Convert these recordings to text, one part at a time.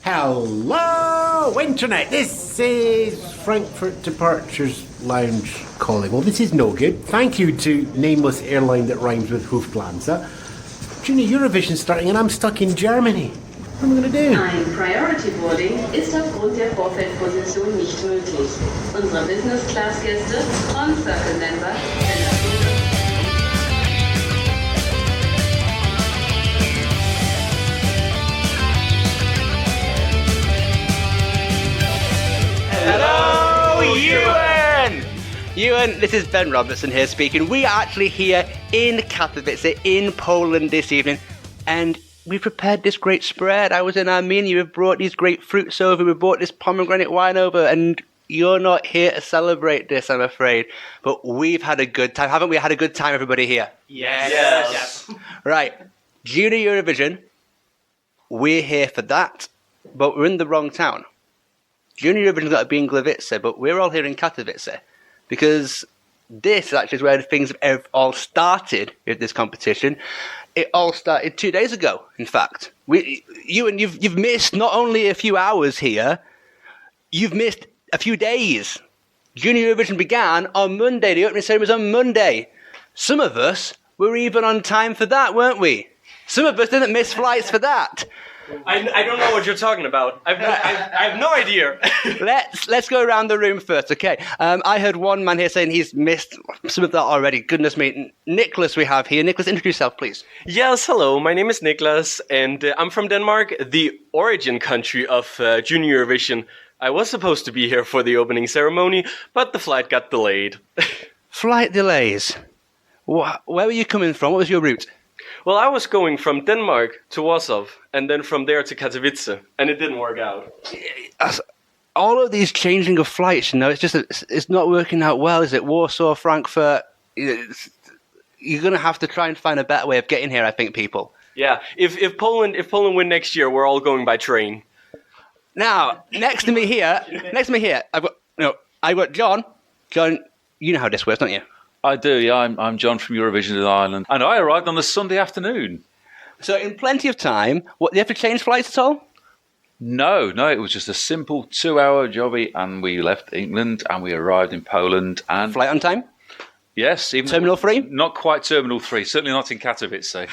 Hello, Internet. This is Frankfurt Departures Lounge calling. Well, this is no good. Thank you to nameless airline that rhymes with Lufthansa. Junior Eurovision starting and I'm stuck in Germany. What am I going to do? Ein Priority Boarding ist aufgrund der Vorfeldposition nicht möglich. Unsere Business-Class-Gäste und Circle Member Hello, UN! UN, this is Ben Robertson here speaking. We are actually here in Katowice, in Poland this evening, and we prepared this great spread. I was in Armenia, we've brought these great fruits over, we brought this pomegranate wine over, and you're not here to celebrate this, I'm afraid. But we've had a good time. Haven't we had a good time, everybody here? Yes. Right, Junior Eurovision, we're here for that, but we're in the wrong town. Junior Eurovision's got to be in Gliwice, but we're all here in Katowice because this actually is where things have all started with this competition. It all started 2 days ago, in fact. You've missed not only a few hours here, you've missed a few days. Junior Eurovision began on Monday. The opening ceremony was on Monday. Some of us were even on time for that, weren't we? Some of us didn't miss flights for that. I don't know what you're talking about. I have no idea. Let's go around the room first, okay? I heard one man here saying he's missed some of that already. Goodness me. Nicholas we have here. Nicholas, introduce yourself, please. Yes, hello. My name is Niklas, and I'm from Denmark, the origin country of Junior Eurovision. I was supposed to be here for the opening ceremony, but the flight got delayed. Flight delays. Where were you coming from? What was your route? Well, I was going from Denmark to Warsaw, and then from there to Katowice, and it didn't work out. All of these changing of flights, it's not working out well, is it? Warsaw, Frankfurt. You're going to have to try and find a better way of getting here, I think, people. Yeah, if Poland win next year, we're all going by train. Now, next to me here, I've got John. John, you know how this works, don't you? I do, yeah. I'm John from Eurovision Ireland, and I arrived on a Sunday afternoon. So in plenty of time. What, do you have to change flights at all? No, it was just a simple 2-hour jobby, and we left England and we arrived in Poland. And Flight on time? Yes, even Terminal 3? Not quite Terminal 3, certainly not in Katowice.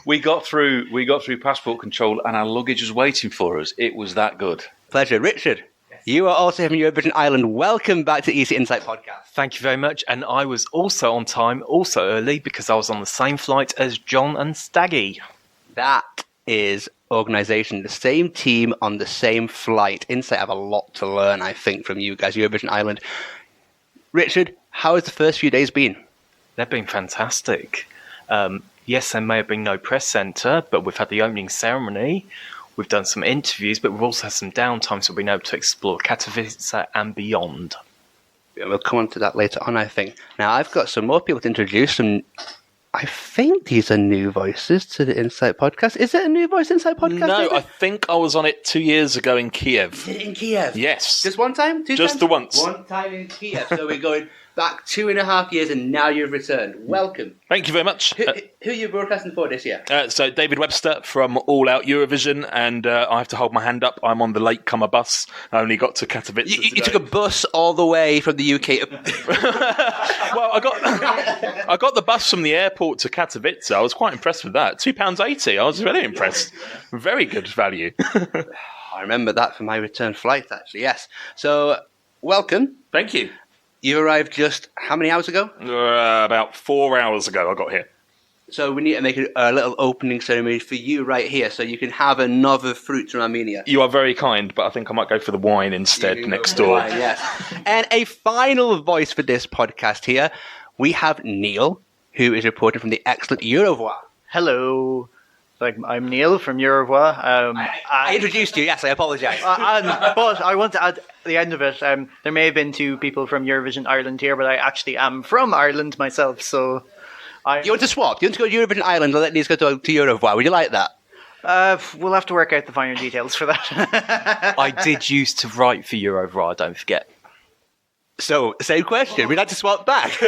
we got through passport control, and our luggage was waiting for us. It was that good. Pleasure, Richard. You are also here from Eurovision Ireland. Welcome back to ESC Insight podcast. Thank you very much. And I was also on time, also early, because I was on the same flight as John and Staggy. That is organisation. The same team on the same flight. Insight have a lot to learn, I think, from you guys, Eurovision Ireland. Richard, how has the first few days been? They've been fantastic. Yes, there may have been no press centre, but we've had the opening ceremony. We've done some interviews, but we've also had some downtime, so we've been able to explore Katowice and beyond. We'll come on to that later on, I think. Now, I've got some more people to introduce, and I think these are new voices to the Insight podcast. Is it a new voice Insight podcast? No, David? I think I was on it 2 years ago in Kiev. Did it in Kiev? Yes. Just one time? Two Just times? the once. One time in Kiev. So we're going back 2.5 years, and now you've returned. Welcome. Thank you very much. Who are you broadcasting for this year? So David Webster from All Out Eurovision, and I have to hold my hand up. I'm on the latecomer bus. I only got to Katowice You took a bus all the way from the UK. Well, I got the bus from the airport to Katowice. I was quite impressed with that. £2.80. I was very impressed. Very good value. I remember that from my return flight, actually. Yes. So, welcome. Thank you. You arrived just how many hours ago? About 4 hours ago I got here. So we need to make a little opening ceremony for you right here so you can have another fruit from Armenia. You are very kind, but I think I might go for the wine instead next door. Wine, yes. And a final voice for this podcast here, we have Neil, who is reporting from the excellent Eurovoix. Hello. I'm Neil from Eurovoix. I introduced you, yes, I apologise. But I want to add at the end of it, there may have been 2 people from Eurovision Ireland here, but I actually am from Ireland myself, so... You want to swap? You want to go to Eurovision Ireland and let these go to Eurovoix? Would you like that? We'll have to work out the finer details for that. I did used to write for Eurovoix, don't forget. So, same question. We'd like to swap back.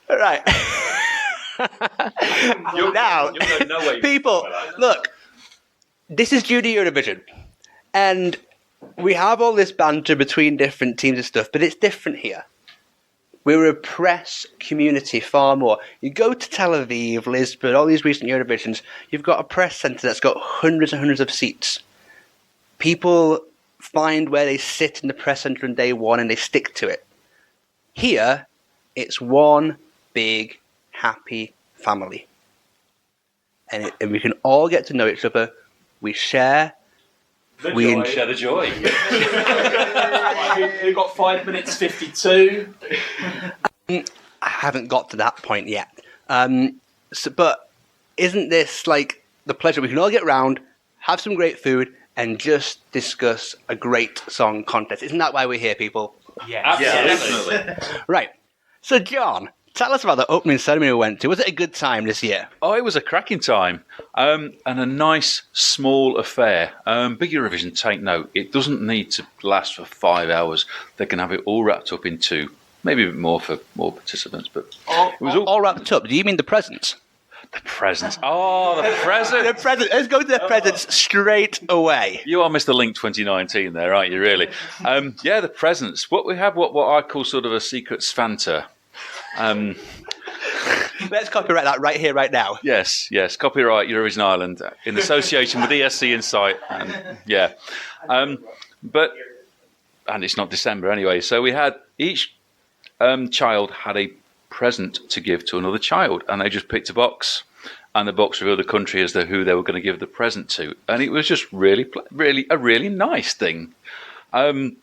Right. Now, people, look, this is Junior Eurovision, and we have all this banter between different teams and stuff, but it's different here. We're a press community far more. You go to Tel Aviv, Lisbon, all these recent Eurovisions, you've got a press centre that's got hundreds and hundreds of seats. People find where they sit in the press centre on day one and they stick to it. Here, it's one big, happy family. And we can all get to know each other. We share. Share the joy. We've got 5 minutes 52. I haven't got to that point yet. But isn't this like the pleasure? We can all get round, have some great food, and just discuss a great song contest. Isn't that why we're here, people? Yes. Definitely. Right. So, John, tell us about the opening ceremony we went to. Was it a good time this year? Oh, it was a cracking time, and a nice small affair. Big Eurovision, take note, it doesn't need to last for 5 hours. They can have it all wrapped up in 2, maybe a bit more for more participants. But it was all wrapped up. Do you mean the presents? the presents. Oh, the presents. The present. Let's go to the presents straight away. You are Mr. Link 2019 there, aren't you, really? Yeah, the presents. What we have, what I call sort of a secret Santa. Let's copyright that right here, right now. Yes. Copyright Eurovision Ireland in association with ESC Insight. Yeah. But it's not December anyway. So we had each child had a present to give to another child, and they just picked a box, and the box revealed the country as to who they were going to give the present to, and it was just really a really nice thing. I don't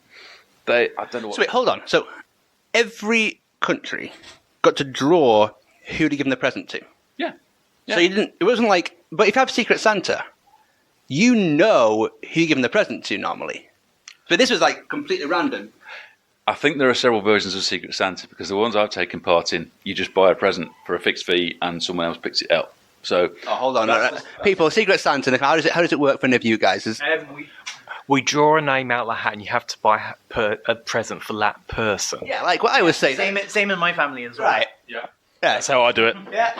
know. So wait, hold on. So every country got to draw who to give them the present to. Yeah. So you didn't. It wasn't like. But if you have Secret Santa, you know who you give them the present to normally. But this was like completely random. I think there are several versions of Secret Santa, because the ones I've taken part in, you just buy a present for a fixed fee and someone else picks it up. So, hold on, people. Secret Santa. How does it work for any of you guys? We draw a name out of the hat, and you have to buy a present for that person. Yeah, like what I was saying. Same in my family as well. Right. yeah, That's how I do it. Yeah.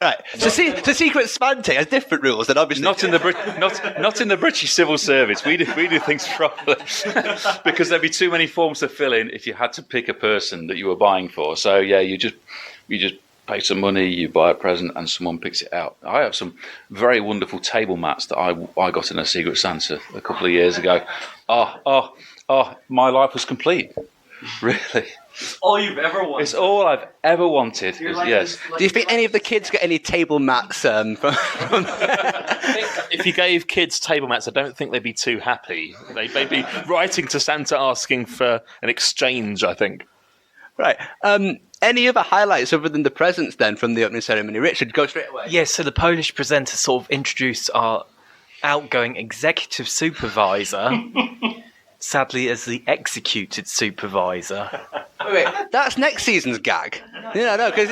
Right. So Secret Santa has different rules than obviously. not in the British civil service. We do things properly because there'd be too many forms to fill in if you had to pick a person that you were buying for. So yeah, you just pay some money, you buy a present, and someone picks it out. I have some very wonderful table mats that I got in a Secret Santa a couple of years ago. Oh, my life was complete. Really. It's all you've ever wanted. It's all I've ever wanted. Yes. Do you think any of the kids get any table mats from I think if you gave kids table mats, I don't think they'd be too happy. They'd be writing to Santa asking for an exchange, I think. Right. Any other highlights other than the presents then from the opening ceremony? Richard, go straight away. Yes, so the Polish presenter sort of introduced our outgoing executive supervisor, sadly as the executed supervisor. Wait, that's next season's gag. No, because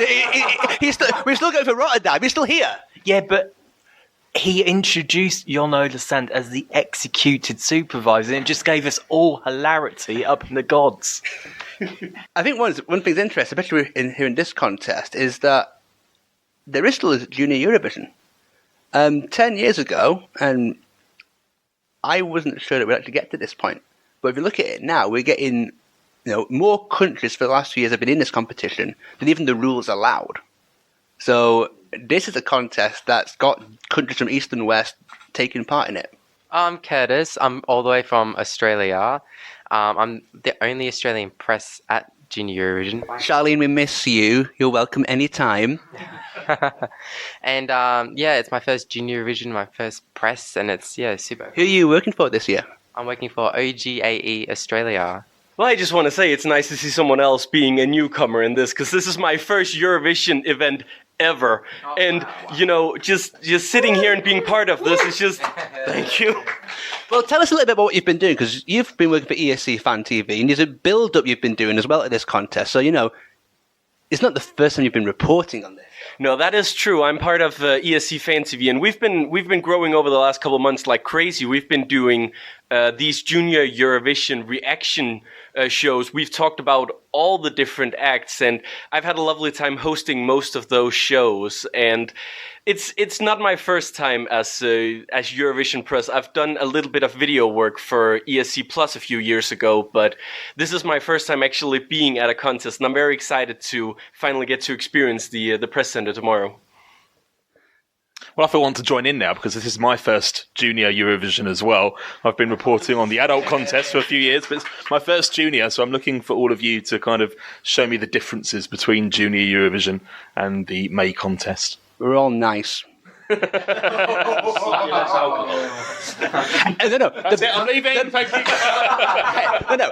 we're still going for Rotterdam. He's still here. Yeah, but he introduced Jon Olesand as the executed supervisor, and it just gave us all hilarity up in the gods. I think one thing's interesting, especially here in this contest, is that there is still a Junior Eurovision. 10 years ago, and I wasn't sure that we'd actually get to this point. But if you look at it now, we're getting more countries for the last few years have been in this competition than even the rules allowed. So this is a contest that's got countries from East and West taking part in it. I'm Curtis. I'm all the way from Australia. I'm the only Australian press at Junior Eurovision. Charlene, we miss you. You're welcome anytime. And it's my first Junior Eurovision, my first press, and it's super. Who are you working for this year? I'm working for OGAE Australia. Well, I just want to say it's nice to see someone else being a newcomer in this, because this is my first Eurovision event ever. And, just sitting here and being part of this is just, thank you. Well, tell us a little bit about what you've been doing, because you've been working for ESC Fan TV, and there's a build-up you've been doing as well at this contest. So, it's not the first time you've been reporting on this. No, that is true. I'm part of ESC Fan TV, and we've been growing over the last couple of months like crazy. We've been doing these Junior Eurovision reaction shows. We've talked about all the different acts, and I've had a lovely time hosting most of those shows. And it's not my first time as Eurovision press. I've done a little bit of video work for ESC Plus a few years ago, but this is my first time actually being at a contest, and I'm very excited to finally get to experience the press center tomorrow. Well, I feel want to join in now because this is my first Junior Eurovision as well. I've been reporting on the adult contest for a few years, but it's my first Junior, so I'm looking for all of you to kind of show me the differences between Junior Eurovision and the May contest. We're all nice. No. That's it, I'm leaving. Thank you. No.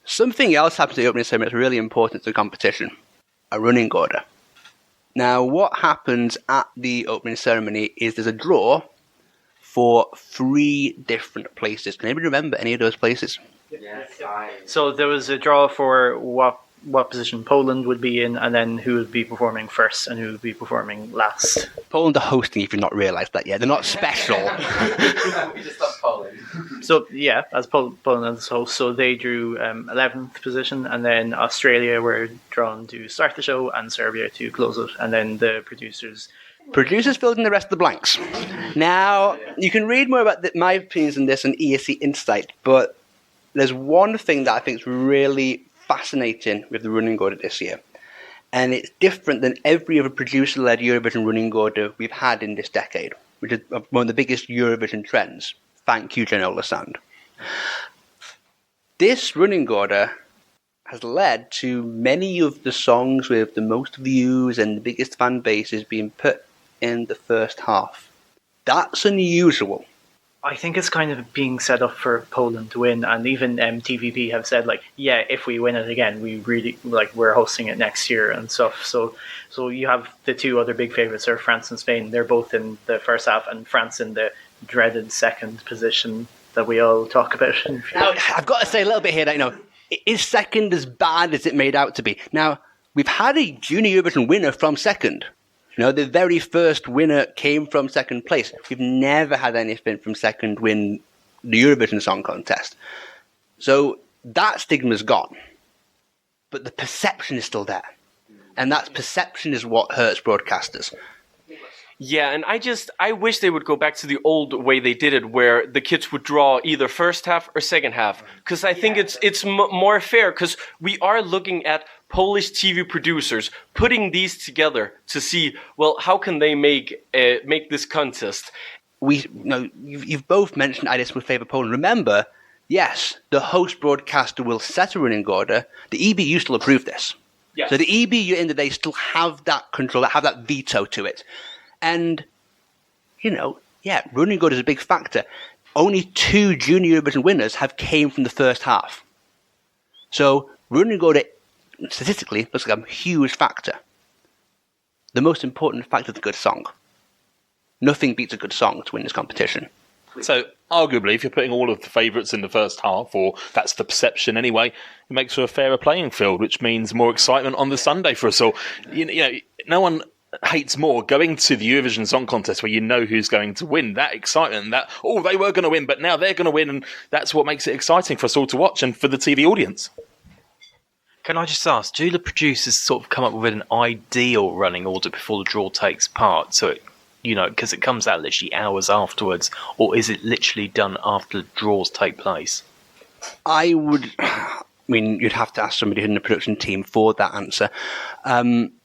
Something else happens at the opening ceremony that's really important to the competition. A running order. Now, what happens at the opening ceremony is there's a draw for 3 different places. Can anybody remember any of those places? Yes, So there was a draw for what position Poland would be in, and then who would be performing first and who would be performing last. Poland are hosting, if you've not realised that yet. They're not special. we just love Poland. So yeah, as Poland as host, so they drew 11th position, and then Australia were drawn to start the show, and Serbia to close it, and then the producers. Producers filled in the rest of the blanks. Now, you can read more about my opinions on this on ESC Insight, but there's one thing that I think is really fascinating with the running order this year, and it's different than every other producer-led Eurovision running order we've had in this decade, which is one of the biggest Eurovision trends. Thank you, Janola Sand. This running order has led to many of the songs with the most views and the biggest fan bases being put in the first half. That's unusual. I think it's kind of being set up for Poland to win, and even TVP have said, like, yeah, if we win it again, we really, like, we're hosting it next year and stuff. So you have the 2 other big favourites are France and Spain. They're both in the first half, and France in the dreaded second position that we all talk about. Now, I've got to say a little bit here that, is second as bad as it made out to be? Now, we've had a Junior Eurovision winner from second. The very first winner came from second place. We've never had anything from second win the Eurovision Song Contest. So that stigma's gone. But the perception is still there. And that perception is what hurts broadcasters. Yeah, and I wish they would go back to the old way they did it, where the kids would draw either first half or second half. Because I think it's more fair, because we are looking at Polish TV producers putting these together to see, well, how can they make this contest? You've both mentioned ideas would favour Poland. Remember, yes, the host broadcaster will set a running order. The EBU still approve this. Yes. So the EBU, in the day, still have that control, have that veto to it. And, running order is a big factor. Only 2 Junior Eurovision winners came from the first half. So running order, statistically, looks like a huge factor. The most important factor is a good song. Nothing beats a good song to win this competition. So, arguably, if you're putting all of the favourites in the first half, or that's the perception anyway, it makes for a fairer playing field, which means more excitement on the Sunday for us all. No one hates more going to the Eurovision Song Contest where you know who's going to win. That excitement, they were going to win, but now they're going to win, and that's what makes it exciting for us all to watch and for the TV audience. Can I just ask, do the producers sort of come up with an ideal running order before the draw takes part? So, because it comes out literally hours afterwards, or is it literally done after the draws take place? You'd have to ask somebody in the production team for that answer.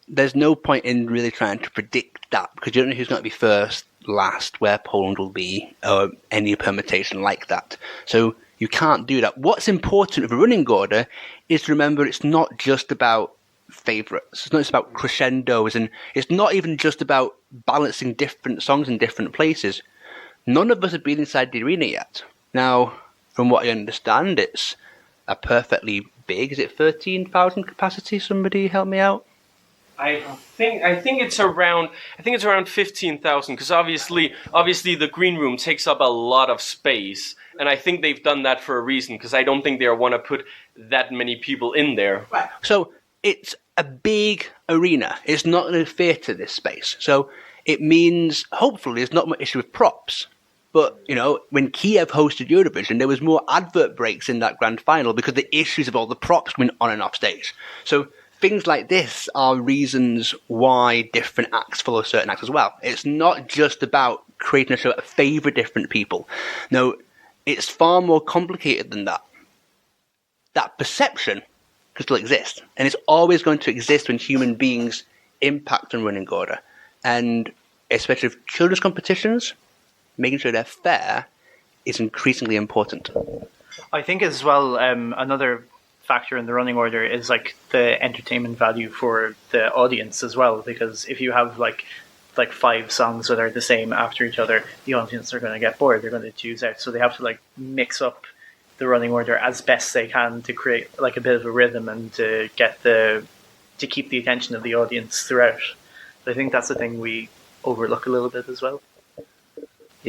There's no point in really trying to predict that, because you don't know who's going to be first, last, where Poland will be, or any permutation like that. So you can't do that. What's important with a running order is to remember it's not just about favourites. It's not just about crescendos, and it's not even just about balancing different songs in different places. None of us have been inside the arena yet. Now, from what I understand, it's a perfectly big, is it 13,000 capacity? Somebody help me out. I think it's around 15,000, because obviously the green room takes up a lot of space, and I think they've done that for a reason, because I don't think they want to put that many people in there. Right. So it's a big arena. It's not a theatre, this space. So it means hopefully there's not much issue with props. But, when Kiev hosted Eurovision, there was more advert breaks in that grand final because the issues of all the props went on and off stage. So things like this are reasons why different acts follow certain acts as well. It's not just about creating a show that favour different people. No, it's far more complicated than that. That perception can still exist. And it's always going to exist when human beings impact on running order. And especially with children's competitions, making sure they're fair is increasingly important. I think as well, another factor in the running order is like the entertainment value for the audience as well, because if you have like 5 songs that are the same after each other, the audience are going to get bored, they're going to choose out, so they have to like mix up the running order as best they can to create like a bit of a rhythm and to keep the attention of the audience throughout. I think that's the thing we overlook a little bit as well.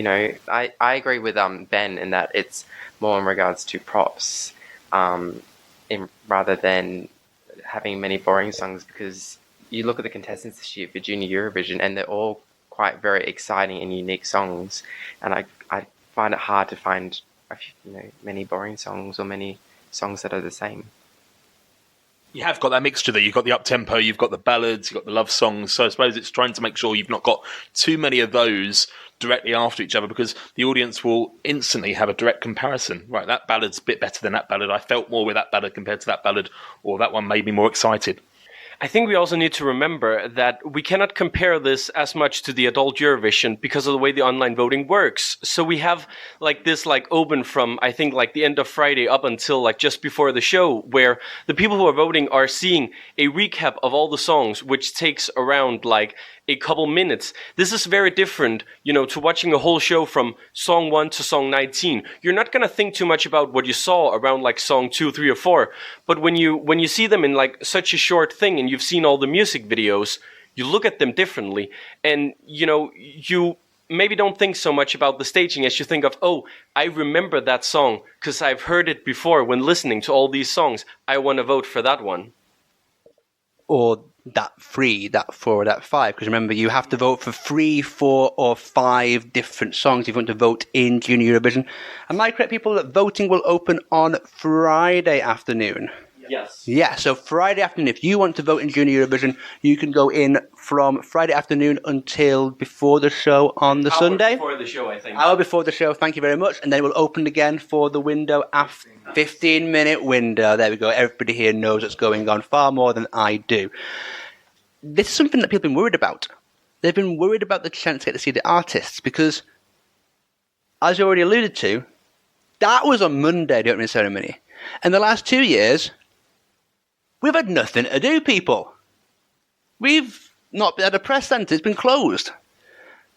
I agree with Ben in that it's more in regards to props, rather than having many boring songs, because you look at the contestants this year for Junior Eurovision and they're all quite very exciting and unique songs, and I find it hard to find many boring songs or many songs that are the same. You have got that mixture there. You've got the up-tempo, you've got the ballads, you've got the love songs. So I suppose it's trying to make sure you've not got too many of those directly after each other, because the audience will instantly have a direct comparison. Right, that ballad's a bit better than that ballad. I felt more with that ballad compared to that ballad, or that one made me more excited. I think we also need to remember that we cannot compare this as much to the adult Eurovision because of the way the online voting works. So we have like this like open from, I think, like the end of Friday up until like just before the show, where the people who are voting are seeing a recap of all the songs, which takes around like a couple minutes. This is very different, to watching a whole show from song 1 to song 19. You're not going to think too much about what you saw around like song 2, 3, or 4. But when you see them in like such a short thing and you've seen all the music videos, you look at them differently. And, you maybe don't think so much about the staging as you think of, oh, I remember that song because I've heard it before when listening to all these songs. I want to vote for that one. Or that 3, that 4, or that 5. Because remember, you have to vote for 3, 4, or 5 different songs if you want to vote in Junior Eurovision. Am I correct, people, that voting will open on Friday afternoon? Yes. Yeah, so Friday afternoon, if you want to vote in Junior Eurovision, you can go in from Friday afternoon until before the show on the Sunday. Before the show, I think. Hour before the show, thank you very much. And then we'll open again for the window, after 15-minute window. There we go. Everybody here knows what's going on far more than I do. This is something that people have been worried about. They've been worried about the chance to get to see the artists because, as you already alluded to, that was on Monday, the opening ceremony. And the last 2 years, we've had nothing to do, people. We've not had a press centre. It's been closed.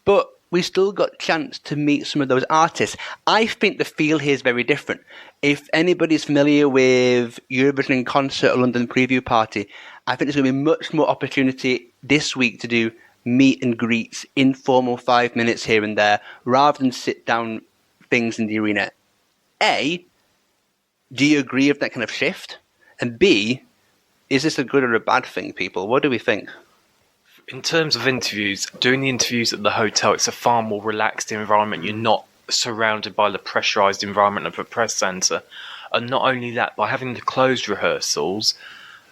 But we still got a chance to meet some of those artists. I think the feel here is very different. If anybody's familiar with Eurovision in Concert or London Preview Party, I think there's going to be much more opportunity this week to do meet and greets, informal 5 minutes here and there, rather than sit down things in the arena. A, do you agree with that kind of shift? And B, is this a good or a bad thing, people? What do we think? In terms of interviews, doing the interviews at the hotel, it's a far more relaxed environment. You're not surrounded by the pressurised environment of a press centre. And not only that, by having the closed rehearsals,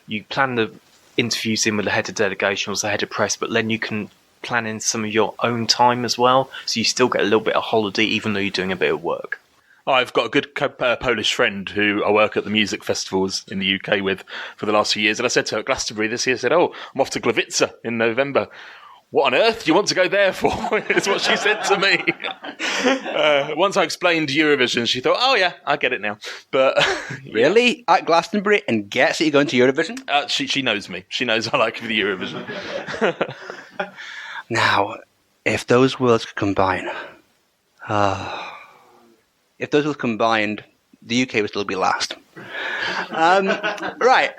you plan the interviews in with the head of delegation or the head of press, but then you can plan in some of your own time as well. So you still get a little bit of holiday, even though you're doing a bit of work. I've got a good Polish friend who I work at the music festivals in the UK with for the last few years. And I said to her at Glastonbury this year, I said, oh, I'm off to Gliwice in November. What on earth do you want to go there for? Is what she said to me. Once I explained Eurovision, she thought, oh yeah, I get it now. But Really? At Glastonbury and gets that you're going to Eurovision? She knows me. She knows I like the Eurovision. Now, if those worlds could combine... If those were combined, the UK would still be last. Right.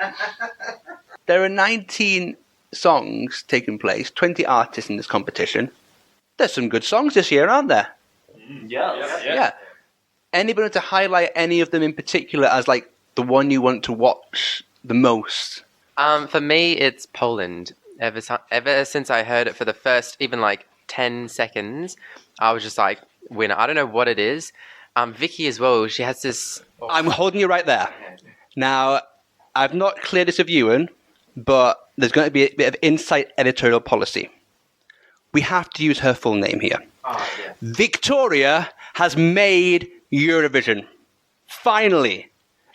There are 19 songs taking place, 20 artists in this competition. There's some good songs this year, aren't there? Yeah. Anybody want to highlight any of them in particular as like the one you want to watch the most? For me, it's Poland. Ever since I heard it for the first even like 10 seconds, I was just like, winner. I don't know what it is. Vicky as well. She has this. I'm holding you right there. Now, I've not cleared this with Ewan, but there's going to be a bit of Insight editorial policy. We have to use her full name here. Yeah. Victoria has made Eurovision. Finally.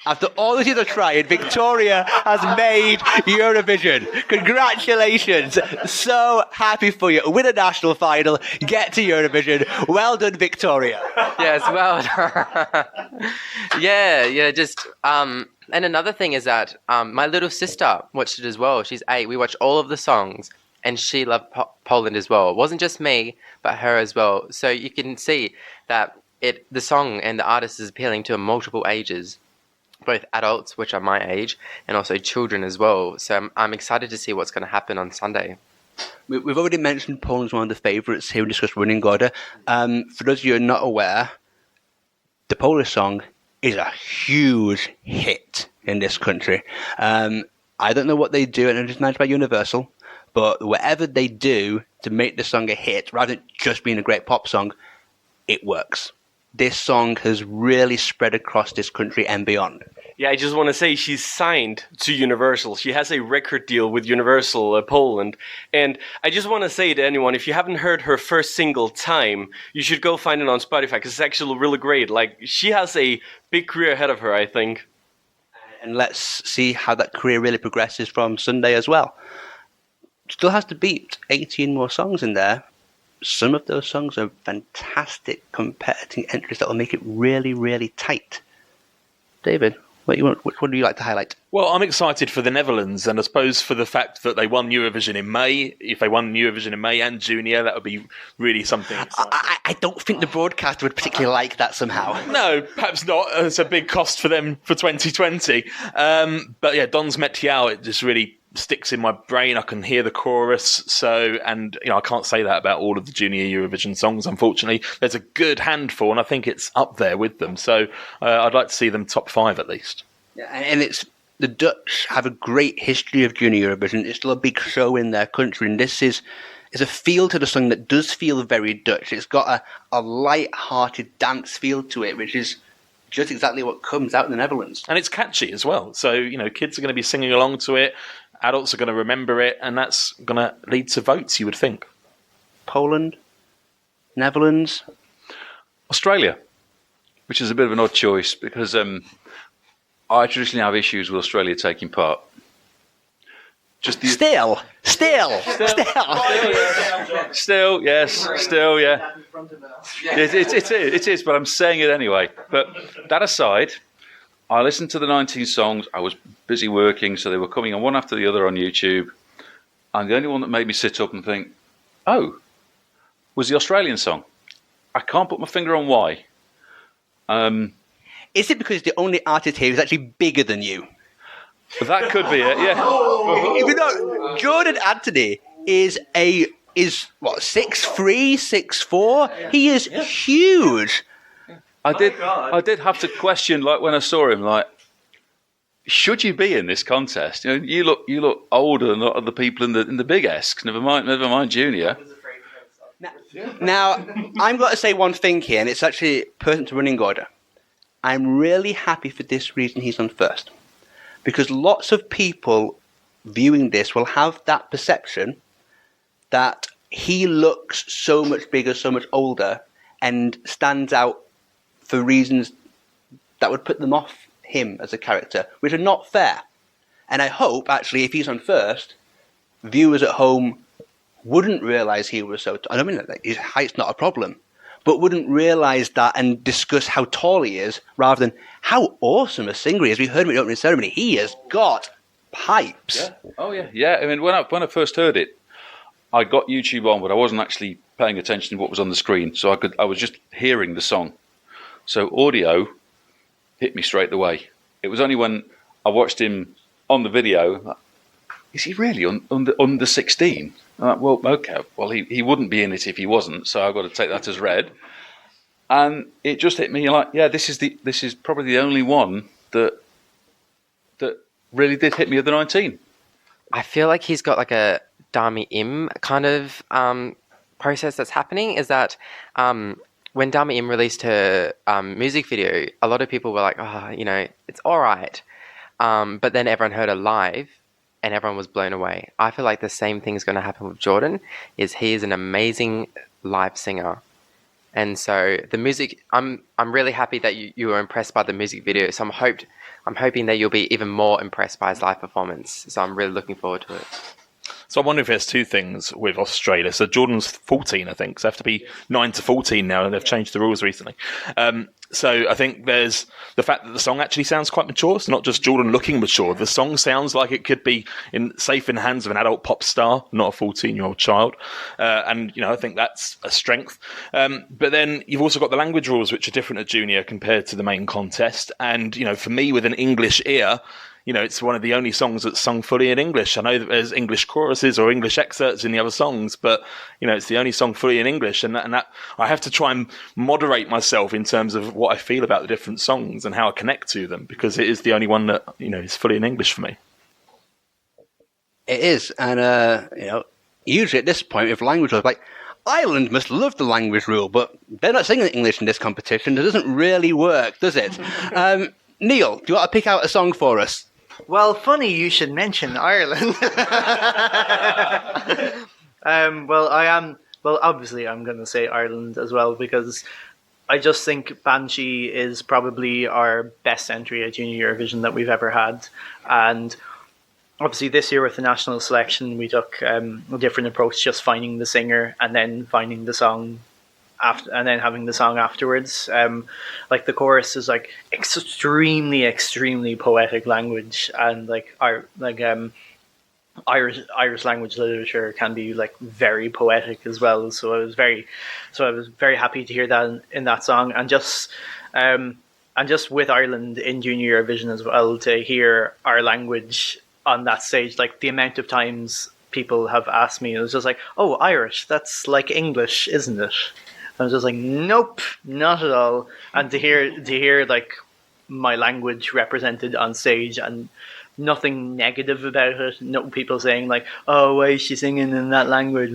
After all these years of trying, Victoria has made Eurovision. Congratulations. So happy for you. Win a national final, get to Eurovision. Well done, Victoria. Yes, well. yeah, just and another thing is that my little sister watched it as well. She's 8. We watched all of the songs and she loved Poland as well. It wasn't just me, but her as well. So you can see that the song and the artist is appealing to multiple ages, both adults, which are my age, and also children as well. So I'm excited to see what's going to happen on Sunday. We've already mentioned Poland's one of the favourites here and discussed running order. For those of you who are not aware, the Polish song is a huge hit in this country. I don't know what they do, and it's managed by Universal, but whatever they do to make the song a hit, rather than just being a great pop song, it works. This song has really spread across this country and beyond. Yeah, I just want to say she's signed to Universal. She has a record deal with Universal Poland. And I just want to say to anyone, if you haven't heard her first single, Time, you should go find it on Spotify because it's actually really great. Like, she has a big career ahead of her, I think. And let's see how that career really progresses from Sunday as well. Still has to beat 18 more songs in there. Some of those songs are fantastic competing entries that will make it really, really tight. David, which one do you like to highlight? Well, I'm excited for the Netherlands, and I suppose for the fact that they won Eurovision in May. If they won Eurovision in May and Junior, that would be really something exciting. I don't think the broadcaster would particularly like that somehow. No, perhaps not. It's a big cost for them for 2020. But yeah, Don's Met Jou, it just really sticks in my brain. I can hear the chorus. And I can't say that about all of the Junior Eurovision songs, unfortunately. There's a good handful, and I think it's up there with them. So I'd like to see them top 5 at least. Yeah, and the Dutch have a great history of Junior Eurovision. It's still a big show in their country, and this is a feel to the song that does feel very Dutch. It's got a light-hearted dance feel to it, which is just exactly what comes out in the Netherlands. And it's catchy as well. So, kids are going to be singing along to it. Adults are going to remember it, and that's going to lead to votes, you would think. Poland, Netherlands, Australia, which is a bit of an odd choice because I traditionally have issues with Australia taking part. Just the Still, yeah. It is, but I'm saying it anyway. But that aside, I listened to the 19 songs. I was busy working, so they were coming on one after the other on YouTube. And the only one that made me sit up and think, oh, was the Australian song. I can't put my finger on why. Is it because the only artist here is actually bigger than you? That could be it, yeah. Even though Jordan Anthony is 6'3", 6'4", he is huge. I did have to question, like when I saw him, like, should you be in this contest? You look older than a lot of the people in the big ESC. Never mind Junior. Now, I'm going to say one thing here, and it's actually pertinent to running order. I'm really happy for this reason he's on first. Because lots of people viewing this will have that perception that he looks so much bigger, so much older, and stands out for reasons that would put them off him as a character, which are not fair. And I hope, actually, if he's on first, viewers at home wouldn't realise he was so... I don't mean that his height's not a problem, but wouldn't realise that and discuss how tall he is, rather than how awesome a singer he is. We heard him at the opening ceremony. He has got pipes. Yeah. Oh, yeah. Yeah, I mean, when I first heard it, I got YouTube on, but I wasn't actually paying attention to what was on the screen, so I was just hearing the song. So audio hit me straight away. It was only when I watched him on the video, like, is he really under 16? I'm like, well, okay. Well, he wouldn't be in it if he wasn't, so I've got to take that as read. And it just hit me like, yeah, this is probably the only one that really did hit me at the 19. I feel like he's got like a Dami Im kind of process that's happening. Is that when Dami Im released her music video, a lot of people were like, oh, you know, it's all right. But then everyone heard her live and everyone was blown away. I feel like the same thing is going to happen with Jordan, is he is an amazing live singer. And so the music, I'm really happy that you were impressed by the music video. So I'm hoping that you'll be even more impressed by his live performance. So I'm really looking forward to it. So I wonder if there's two things with Australia. So Jordan's 14, I think. So they have to be 9 to 14 now, and they've changed the rules recently. So I think there's the fact that the song actually sounds quite mature. It's not just Jordan looking mature. The song sounds like it could be safe in the hands of an adult pop star, not a 14-year-old child. And, you know, I think that's a strength. But then you've also got the language rules, which are different at junior compared to the main contest. And, you know, for me, with an English ear, you know, it's one of the only songs that's sung fully in English. I know that there's English choruses or English excerpts in the other songs, but, you know, it's the only song fully in English. And that I have to try and moderate myself in terms of what I feel about the different songs and how I connect to them, because it is the only one that, you know, is fully in English for me. It is. And, you know, usually at this point with language rules, like, Ireland must love the language rule, but they're not singing English in this competition. It doesn't really work, does it? Neil, do you want to pick out a song for us? Well, funny you should mention Ireland. Well, obviously I'm going to say Ireland as well, because I just think Banshee is probably our best entry at Junior Eurovision that we've ever had. And obviously this year with the national selection, we took a different approach, just finding the singer and then finding the song after, and then having the song afterwards. Like the chorus is like extremely poetic language, and Irish language literature can be like very poetic as well. So I was very happy to hear that in that song, and just with Ireland in Junior Eurovision as well, to hear our language on that stage, like the amount of times people have asked me, it was just like, oh, Irish, that's like English, isn't it? I was just like, nope, not at all. And to hear like my language represented on stage and nothing negative about it. No people saying like, oh, why is she singing in that language?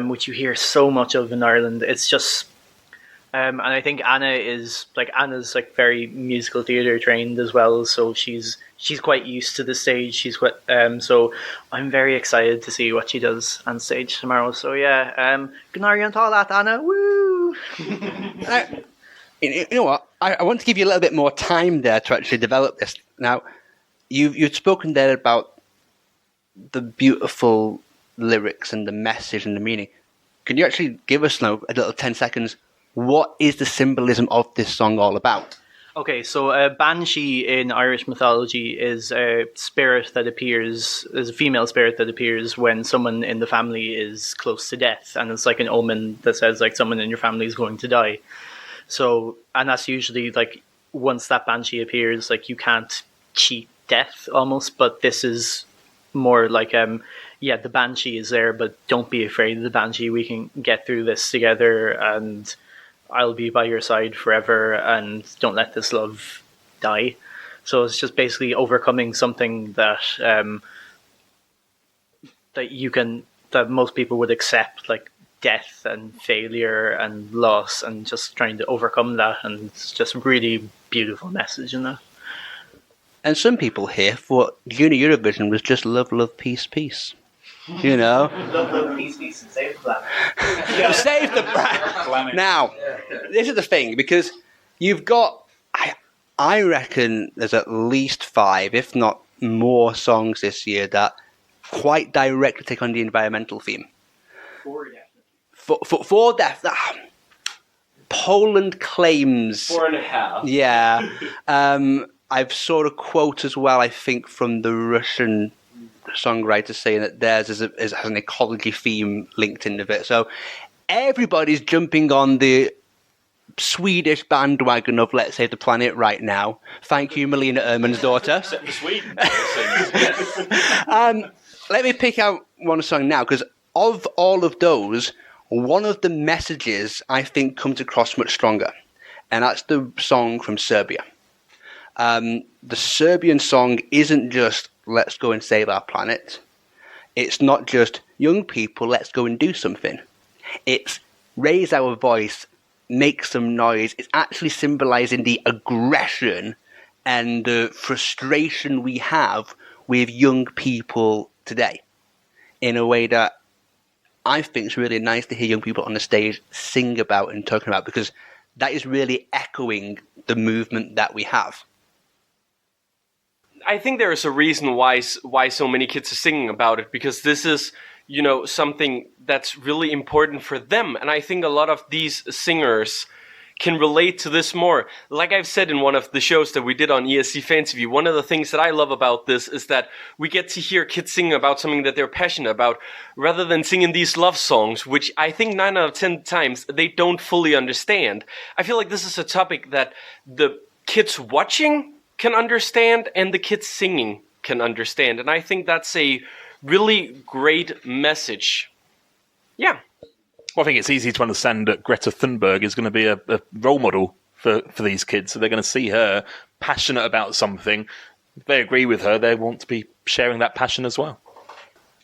Which you hear so much of in Ireland. It's just, and I think Anna's like very musical theatre trained as well. So she's quite used to the stage. She's quite, so I'm very excited to see what she does on stage tomorrow. So yeah, Gnari and all that, Anna, woo! You know what? I want to give you a little bit more time there to actually develop this. Now, you've spoken there about the beautiful lyrics and the message and the meaning. Can you actually give us now a little 10 seconds? What is the symbolism of this song all about? Okay, so Banshee in Irish mythology is a spirit that appears, is a female spirit that appears when someone in the family is close to death, and it's like an omen that says like someone in your family is going to die. So, and that's usually like once that Banshee appears, like you can't cheat death almost, but this is more like the Banshee is there, but don't be afraid of the Banshee. We can get through this together, and I'll be by your side forever, and don't let this love die. So it's just basically overcoming something that that most people would accept, like death and failure and loss, and just trying to overcome that. And it's just a really beautiful message in that. And some people here thought Junior Eurovision was just love, love, peace, peace. You know? Love, peace, peace, and save the planet. Save the planet. Now, this is the thing, because you've got, I reckon there's at least 5, if not more, songs this year that quite directly take on the environmental theme. 4 definitely. For death. Poland claims 4.5. Yeah. I've saw a quote as well, I think, from the Russian songwriter saying that theirs has an ecology theme linked into it. So everybody's jumping on the Swedish bandwagon of Let's Save the Planet right now. Thank you, Melina Ehrman's daughter. Except for Sweden. Let me pick out one song now, because of all of those, one of the messages I think comes across much stronger, and that's the song from Serbia. The Serbian song isn't just let's go and save our planet. It's not just young people, let's go and do something. It's raise our voice make some noise. It's actually symbolizing the aggression and the frustration we have with young people today in a way that I think is really nice to hear young people on the stage sing about and talking about, because that is really echoing the movement that we have. I think there is a reason why so many kids are singing about it, because this is, something that's really important for them. And I think a lot of these singers can relate to this more. Like I've said in one of the shows that we did on ESC Fan TV, one of the things that I love about this is that we get to hear kids singing about something that they're passionate about, rather than singing these love songs, which I think 9 out of 10 times they don't fully understand. I feel like this is a topic that the kids watching can understand and the kids singing can understand. And I think that's a really great message. Yeah. Well, I think it's easy to understand that Greta Thunberg is going to be a role model for these kids. So they're going to see her passionate about something. If they agree with her, they want to be sharing that passion as well.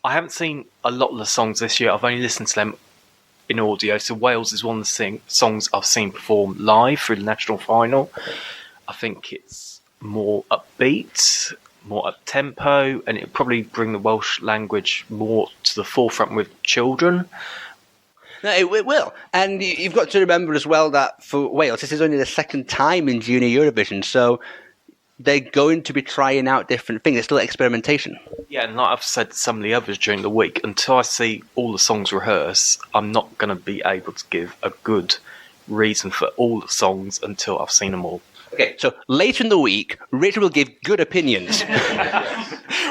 I haven't seen a lot of the songs this year. I've only listened to them in audio. So Wales is one of the songs I've seen perform live through the national final. I think it's more upbeat, more up-tempo, and it'll probably bring the Welsh language more to the forefront with children. No, it will. And you've got to remember as well that for Wales, this is only the second time in Junior Eurovision, so they're going to be trying out different things. It's still experimentation. Yeah, and like I've said to some of the others during the week, until I see all the songs rehearse, I'm not going to be able to give a good reason for all the songs until I've seen them all. Okay, so later in the week, Richard will give good opinions.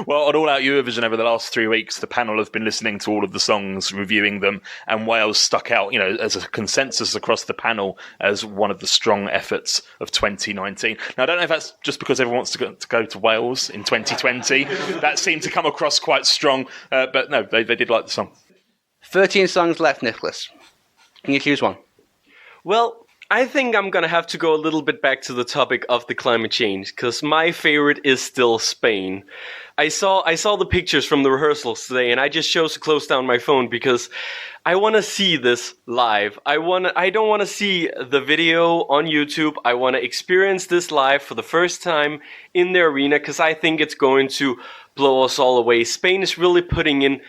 Well, on All Out Eurovision over the last 3 weeks, the panel have been listening to all of the songs, reviewing them, and Wales stuck out, as a consensus across the panel as one of the strong efforts of 2019. Now, I don't know if that's just because everyone wants to go to Wales in 2020. That seemed to come across quite strong, but no, they did like the song. 13 songs left, Nicholas. Can you choose one? Well, I think I'm going to have to go a little bit back to the topic of the climate change, because my favorite is still Spain. I saw the pictures from the rehearsals today, and I just chose to close down my phone because I want to see this live. I don't want to see the video on YouTube. I want to experience this live for the first time in the arena, because I think it's going to blow us all away. Spain is really putting in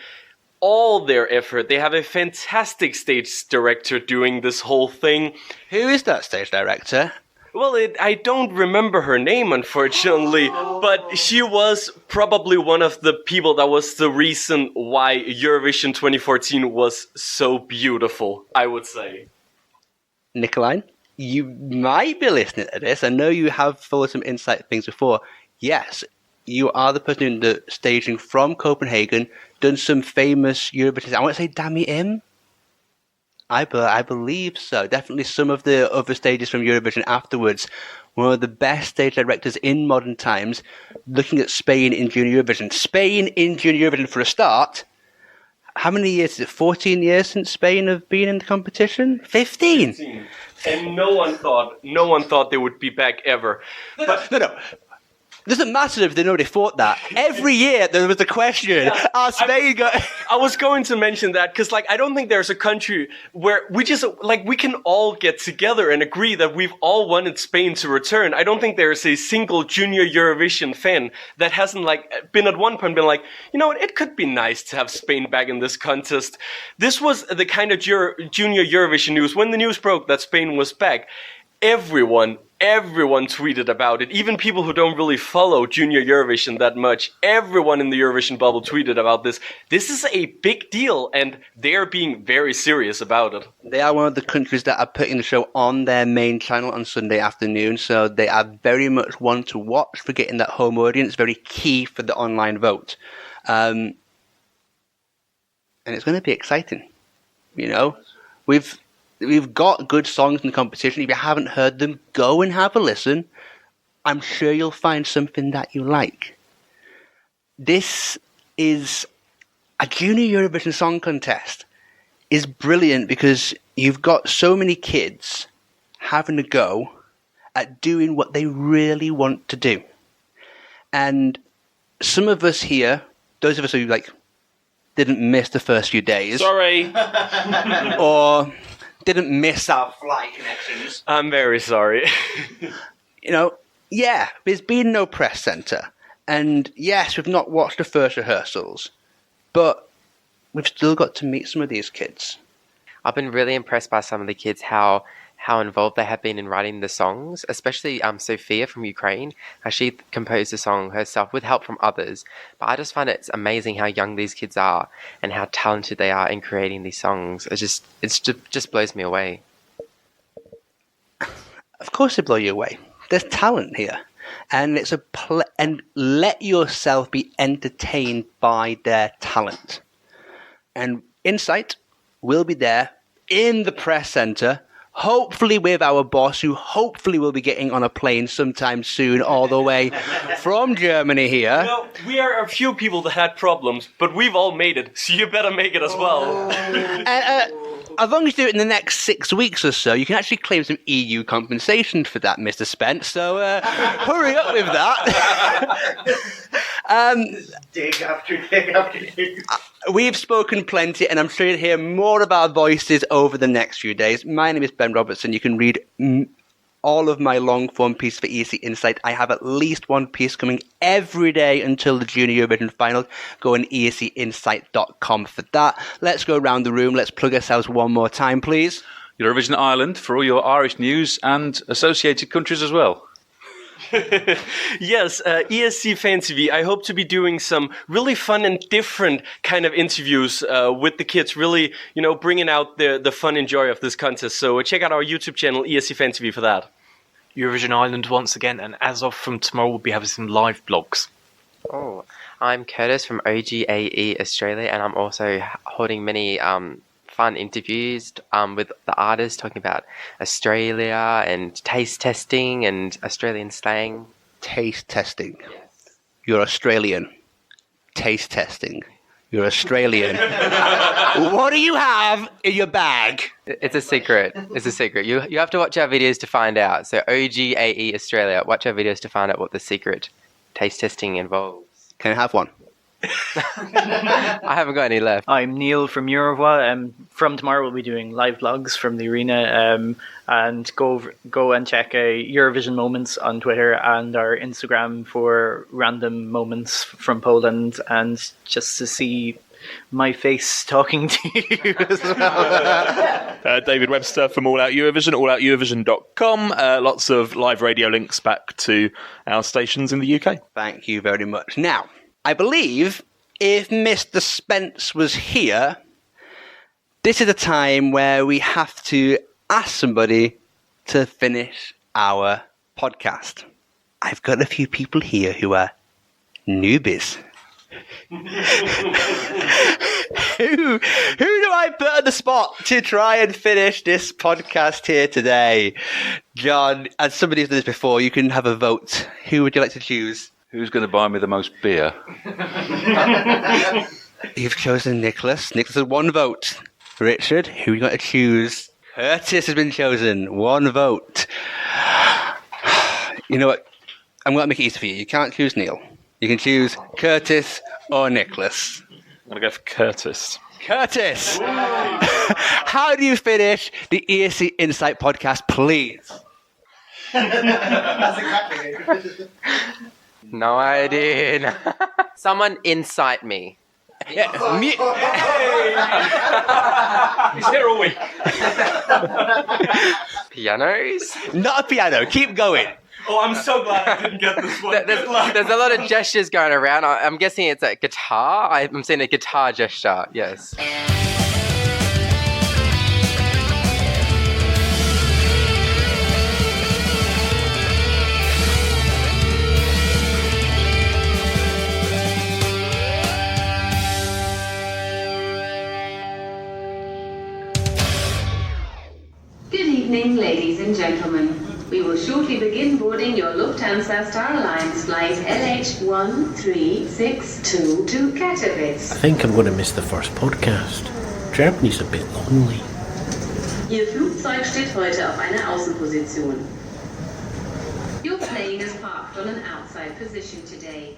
all their effort. They have a fantastic stage director doing this whole thing. Who is that stage director? Well, I don't remember her name, unfortunately, but she was probably one of the people that was the reason why Eurovision 2014 was so beautiful, I would say. Nicolai, you might be listening to this. I know you have followed some Insight things before. Yes, you are the person doing the staging from Copenhagen, done some famous Eurovision. I want to say Dammy Im. I believe so. Definitely some of the other stages from Eurovision afterwards. One of the best stage directors in modern times, looking at Spain in Junior Eurovision. Spain in Junior Eurovision for a start. How many years is it? 14 years since Spain have been in the competition? 15. And no one thought they would be back ever. No. It doesn't matter if they already thought that. Every year there was a question. Spain I was going to mention that because, I don't think there's a country where we just, we can all get together and agree that we've all wanted Spain to return. I don't think there's a single Junior Eurovision fan that hasn't, been at one point been like, you know what, it could be nice to have Spain back in this contest. This was the kind of Junior Eurovision news. When the news broke that Spain was back, everyone tweeted about it. Even people who don't really follow Junior Eurovision that much, everyone in the Eurovision bubble tweeted about this. This is a big deal, and they're being very serious about it. They are one of the countries that are putting the show on their main channel on Sunday afternoon, so they are very much one to watch for getting that home audience, very key for the online vote. And it's going to be exciting. We've got good songs in the competition. If you haven't heard them, go and have a listen. I'm sure you'll find something that you like. This is a Junior Eurovision Song Contest. Is brilliant because you've got so many kids having a go at doing what they really want to do. And some of us here, those of us who didn't miss the first few days. Sorry. Or didn't miss our flight connections. I'm very sorry. There's been no press centre. And yes, we've not watched the first rehearsals, but we've still got to meet some of these kids. I've been really impressed by some of the kids, how involved they have been in writing the songs, especially Sophia from Ukraine, as she composed the song herself with help from others. But I just find it's amazing how young these kids are and how talented they are in creating these songs. It just blows me away. Of course they blow you away. There's talent here. And it's and let yourself be entertained by their talent. And Insight will be there in the press centre, hopefully with our boss, who hopefully will be getting on a plane sometime soon all the way from Germany here. We are a few people that had problems, but we've all made it, so you better make it as well. As long as you do it in the next 6 weeks or so, you can actually claim some EU compensation for that, Mr. Spence. So hurry up with that. Dig after dig after dig. We've spoken plenty, and I'm sure you'll hear more of our voices over the next few days. My name is Ben Robertson. You can read all of my long-form pieces for ESC Insight. I have at least one piece coming every day until the Junior Eurovision final. Go on escinsight.com for that. Let's go around the room. Let's plug ourselves one more time, please. Eurovision Ireland for all your Irish news and associated countries as well. Yes, ESC Fan TV. I hope to be doing some really fun and different kind of interviews with the kids, really, bringing out the fun and joy of this contest. So check out our YouTube channel, ESC Fan TV, for that. Eurovision Ireland once again, and as of from tomorrow, we'll be having some live blogs. Oh, I'm Curtis from OGAE Australia, and I'm also holding many fun interviews with the artists, talking about Australia and taste testing and Australian slang. Taste testing. You're Australian. Taste testing. You're Australian. What do you have in your bag? It's a secret. It's a secret. You have to watch our videos to find out. So OGAE Australia, watch our videos to find out what the secret taste testing involves. Can I have one? I haven't got any left. I'm Neil from Uruguay. From tomorrow we'll be doing live vlogs from the arena, and go and check Eurovision Moments on Twitter and our Instagram for random moments from Poland, and just to see my face talking to you as well. David Webster from All Out Eurovision, allouteurovision.com. Lots of live radio links back to our stations in the UK. Thank you very much. Now, I believe if Mr. Spence was here, this is a time where we have to ask somebody to finish our podcast. I've got a few people here who are newbies. Who do I put on the spot to try and finish this podcast here today? John, as somebody who's done this before, you can have a vote. Who would you like to choose? Who's going to buy me the most beer? You've chosen Nicholas. Nicholas has one vote. Richard, who are you going to choose? Curtis has been chosen. One vote. You know what? I'm going to make it easy for you. You can't choose Neil. You can choose Curtis or Nicholas. I'm going to go for Curtis. Curtis! How do you finish the ESC Insight podcast, please? That's exactly it. No idea. Someone incite me. Yeah, He's here all week. Pianos? not a piano. Keep going. Oh, I'm so glad I didn't get this one. There's a lot of gestures going around. I'm guessing it's a guitar. I'm seeing a guitar gesture. Yes. Good evening, ladies and gentlemen. We will shortly begin boarding your Lufthansa Star Alliance flight LH1362 to Katowice. I think I'm going to miss the first podcast. Germany's a bit lonely. Ihr Flugzeug steht heute auf einer Außenposition. Your plane is parked on an outside position today.